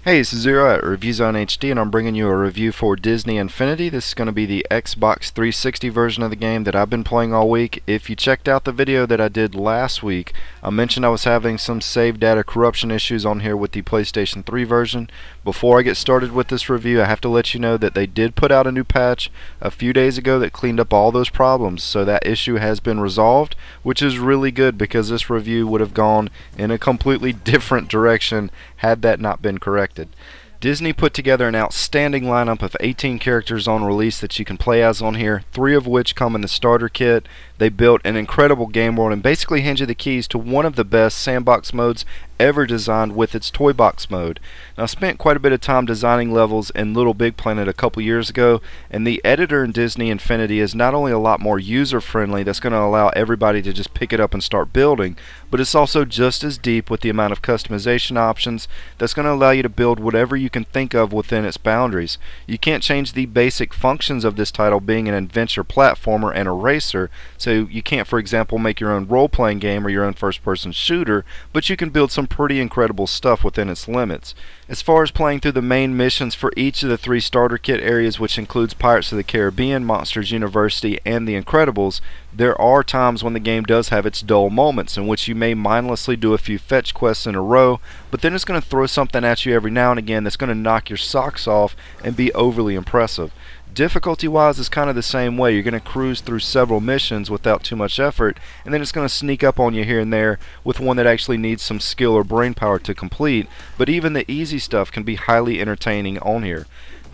Hey, this is Zero at ReviewZoneHD, and I'm bringing you a review for Disney Infinity. This is going to be the Xbox 360 version of the game that I've been playing all week. If you checked out the video that I did last week, I mentioned I was having some save data corruption issues on here with the PlayStation 3 version. Before I get started with this review, I have to let you know that they did put out a new patch a few days ago that cleaned up all those problems, so that issue has been resolved, which is really good because this review would have gone in a completely different direction had that not been corrected. Disney put together an outstanding lineup of 18 characters on release that you can play as on here, 3 of which come in the starter kit. They built an incredible game world and basically hand you the keys to one of the best sandbox modes ever designed with its toy box mode. Now, I spent quite a bit of time designing levels in Little Big Planet a couple years ago, and the editor in Disney Infinity is not only a lot more user friendly, that's going to allow everybody to just pick it up and start building, but it's also just as deep with the amount of customization options that's going to allow you to build whatever you can think of within its boundaries. You can't change the basic functions of this title being an adventure platformer and a racer, so you can't, for example, make your own role-playing game or your own first-person shooter, but you can build some pretty incredible stuff within its limits. As far as playing through the main missions for each of the 3 starter kit areas, which includes Pirates of the Caribbean, Monsters University, and The Incredibles, there are times when the game does have its dull moments in which you may mindlessly do a few fetch quests in a row, but then it's going to throw something at you every now and again that's going to knock your socks off and be overly impressive. Difficulty-wise, is kind of the same way. You're going to cruise through several missions without too much effort, and then it's going to sneak up on you here and there with one that actually needs some skill or brain power to complete, but even the easy stuff can be highly entertaining on here.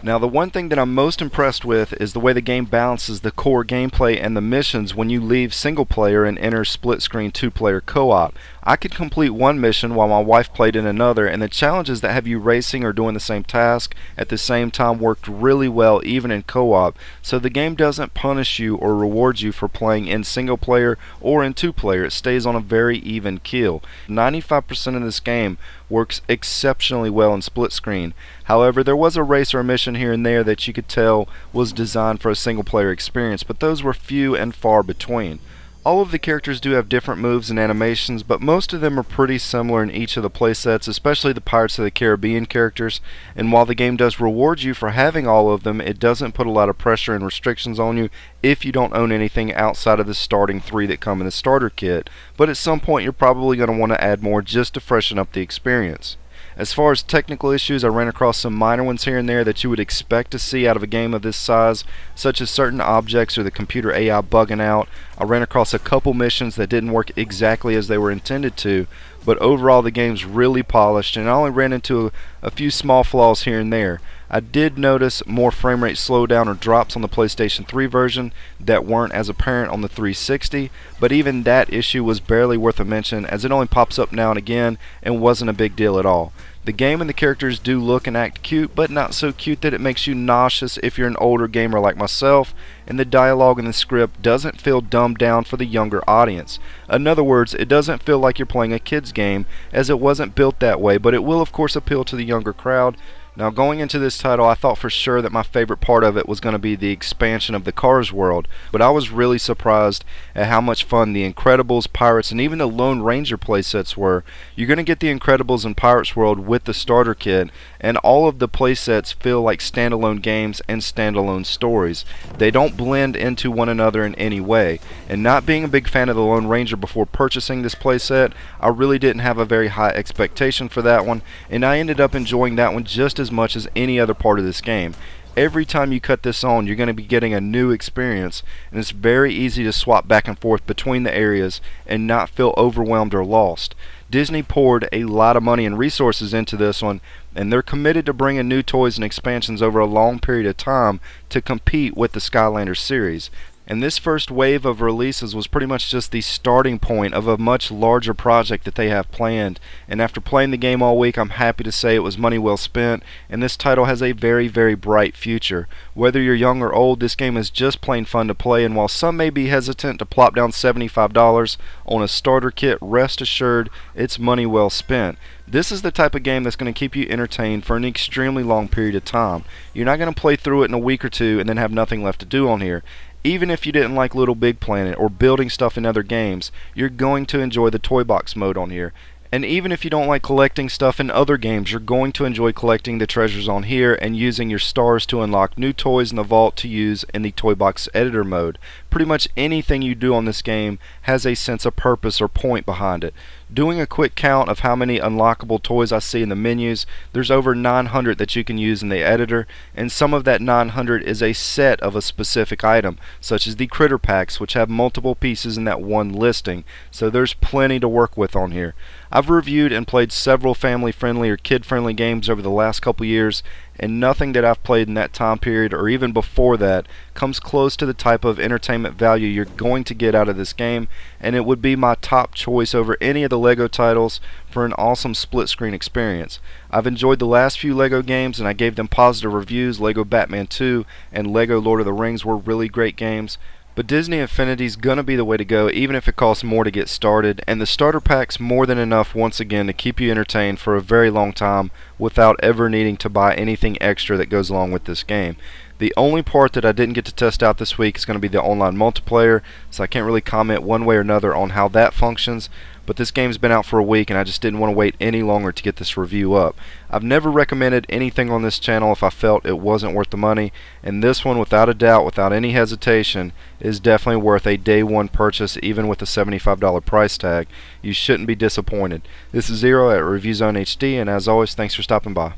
Now, the one thing that I'm most impressed with is the way the game balances the core gameplay and the missions when you leave single player and enter split screen 2-player co-op. I could complete one mission while my wife played in another, and the challenges that have you racing or doing the same task at the same time worked really well even in co-op, so the game doesn't punish you or reward you for playing in single player or in 2-player. It stays on a very even keel. 95% of this game works exceptionally well in split screen. However, there was a race or a mission here and there that you could tell was designed for a single player experience, but those were few and far between. All of the characters do have different moves and animations, but most of them are pretty similar in each of the playsets, especially the Pirates of the Caribbean characters, and while the game does reward you for having all of them, it doesn't put a lot of pressure and restrictions on you if you don't own anything outside of the starting 3 that come in the starter kit, but at some point you're probably going to want to add more just to freshen up the experience. As far as technical issues, I ran across some minor ones here and there that you would expect to see out of a game of this size, such as certain objects or the computer AI bugging out. I ran across a couple missions that didn't work exactly as they were intended to, but overall the game's really polished, and I only ran into a few small flaws here and there. I did notice more frame rate slowdown or drops on the PlayStation 3 version that weren't as apparent on the 360, but even that issue was barely worth a mention as it only pops up now and again and wasn't a big deal at all. The game and the characters do look and act cute, but not so cute that it makes you nauseous if you're an older gamer like myself, and the dialogue in the script doesn't feel dumbed down for the younger audience. In other words, it doesn't feel like you're playing a kid's game, as it wasn't built that way, but it will of course appeal to the younger crowd. Now, going into this title, I thought for sure that my favorite part of it was going to be the expansion of the Cars world, but I was really surprised at how much fun the Incredibles, Pirates, and even the Lone Ranger playsets were. You're going to get the Incredibles and Pirates world with the starter kit, and all of the playsets feel like standalone games and standalone stories. They don't blend into one another in any way, and not being a big fan of the Lone Ranger before purchasing this playset, I really didn't have a very high expectation for that one, and I ended up enjoying that one just as much as any other part of this game. Every time you cut this on, you're going to be getting a new experience, and it's very easy to swap back and forth between the areas and not feel overwhelmed or lost. Disney poured a lot of money and resources into this one, and they're committed to bringing new toys and expansions over a long period of time to compete with the Skylanders series. And this first wave of releases was pretty much just the starting point of a much larger project that they have planned. And after playing the game all week, I'm happy to say it was money well spent, and this title has a very, very bright future. Whether you're young or old, this game is just plain fun to play, and while some may be hesitant to plop down $75 on a starter kit, rest assured it's money well spent. This is the type of game that's going to keep you entertained for an extremely long period of time. You're not going to play through it in a week or two and then have nothing left to do on here. Even if you didn't like Little Big Planet or building stuff in other games, you're going to enjoy the toy box mode on here. And even if you don't like collecting stuff in other games, you're going to enjoy collecting the treasures on here and using your stars to unlock new toys in the vault to use in the toy box editor mode. Pretty much anything you do on this game has a sense of purpose or point behind it. Doing a quick count of how many unlockable toys I see in the menus, there's over 900 that you can use in the editor, and some of that 900 is a set of a specific item, such as the critter packs, which have multiple pieces in that one listing, so there's plenty to work with on here. I've reviewed and played several family-friendly or kid-friendly games over the last couple years, and nothing that I've played in that time period or even before that comes close to the type of entertainment value you're going to get out of this game, and it would be my top choice over any of the LEGO titles for an awesome split-screen experience. I've enjoyed the last few LEGO games and I gave them positive reviews. LEGO Batman 2 and LEGO Lord of the Rings were really great games. But Disney Infinity's gonna be the way to go, even if it costs more to get started, and the starter pack's more than enough once again to keep you entertained for a very long time without ever needing to buy anything extra that goes along with this game. The only part that I didn't get to test out this week is going to be the online multiplayer, so I can't really comment one way or another on how that functions, but this game's been out for a week and I just didn't want to wait any longer to get this review up. I've never recommended anything on this channel if I felt it wasn't worth the money, and this one, without a doubt, without any hesitation, is definitely worth a day one purchase, even with a $75 price tag. You shouldn't be disappointed. This is Zero at ReviewZoneHD, and as always, thanks for stopping by.